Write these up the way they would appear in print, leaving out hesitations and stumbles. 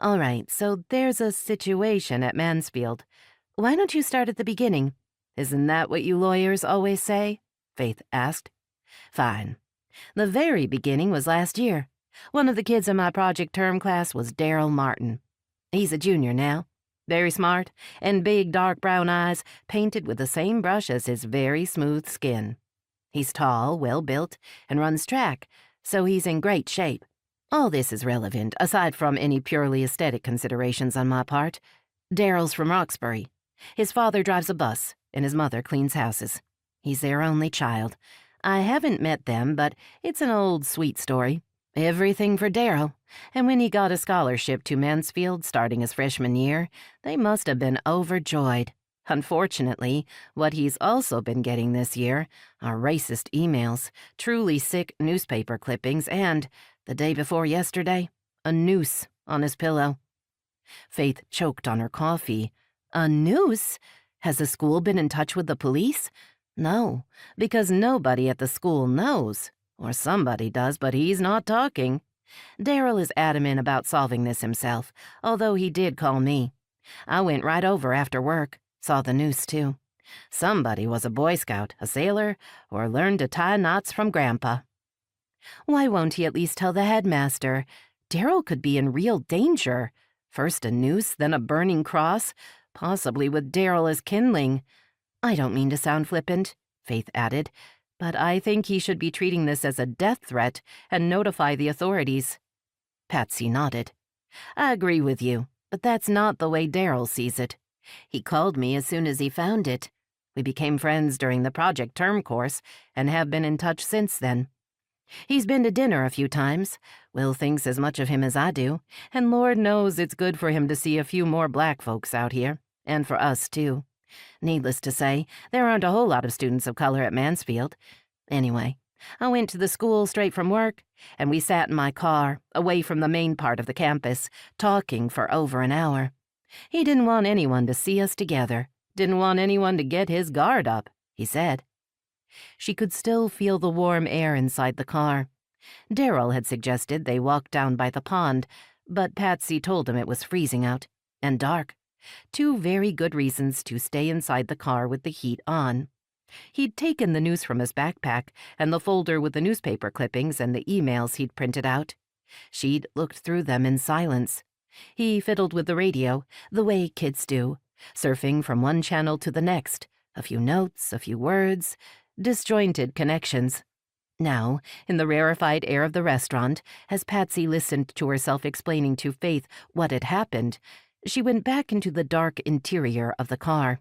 All right, so there's a situation at Mansfield. Why don't you start at the beginning? Isn't that what you lawyers always say? Faith asked. Fine. The very beginning was last year. One of the kids in my project term class was Daryl Martin. He's a junior now. Very smart, and big dark brown eyes painted with the same brush as his very smooth skin. He's tall, well-built, and runs track, so he's in great shape. All this is relevant, aside from any purely aesthetic considerations on my part. Daryl's from Roxbury. His father drives a bus, and his mother cleans houses. He's their only child. I haven't met them, but it's an old, sweet story. Everything for Daryl. And when he got a scholarship to Mansfield starting his freshman year, they must have been overjoyed. Unfortunately, what he's also been getting this year are racist emails, truly sick newspaper clippings, and, the day before yesterday, a noose on his pillow. Faith choked on her coffee. A noose? Has the school been in touch with the police? No, because nobody at the school knows. Or somebody does, but he's not talking. Daryl is adamant about solving this himself, although he did call me. I went right over after work, saw the noose too. Somebody was a Boy Scout, a sailor, or learned to tie knots from Grandpa. Why won't he at least tell the headmaster? Daryl could be in real danger. First a noose, then a burning cross, possibly with Daryl as kindling. I don't mean to sound flippant, Faith added, but I think he should be treating this as a death threat and notify the authorities. Patsy nodded. I agree with you, but that's not the way Daryl sees it. He called me as soon as he found it. We became friends during the project term course and have been in touch since then. He's been to dinner a few times. Will thinks as much of him as I do, and Lord knows it's good for him to see a few more black folks out here, and for us, too. Needless to say, there aren't a whole lot of students of color at Mansfield. Anyway, I went to the school straight from work, and we sat in my car, away from the main part of the campus, talking for over an hour. He didn't want anyone to see us together, didn't want anyone to get his guard up, he said. She could still feel the warm air inside the car. Daryl had suggested they walk down by the pond, but Patsy told him it was freezing out, and dark. Two very good reasons to stay inside the car with the heat on. He'd taken the news from his backpack and the folder with the newspaper clippings and the emails he'd printed out. She'd looked through them in silence. He fiddled with the radio, the way kids do, surfing from one channel to the next, a few notes, a few words, disjointed connections. Now, in the rarefied air of the restaurant, as Patsy listened to herself explaining to Faith what had happened, she went back into the dark interior of the car.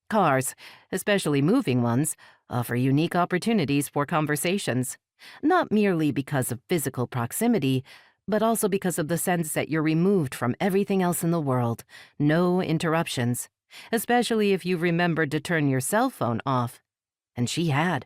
Cars, especially moving ones, offer unique opportunities for conversations, not merely because of physical proximity, but also because of the sense that you're removed from everything else in the world, no interruptions, especially if you've remembered to turn your cell phone off. And she had.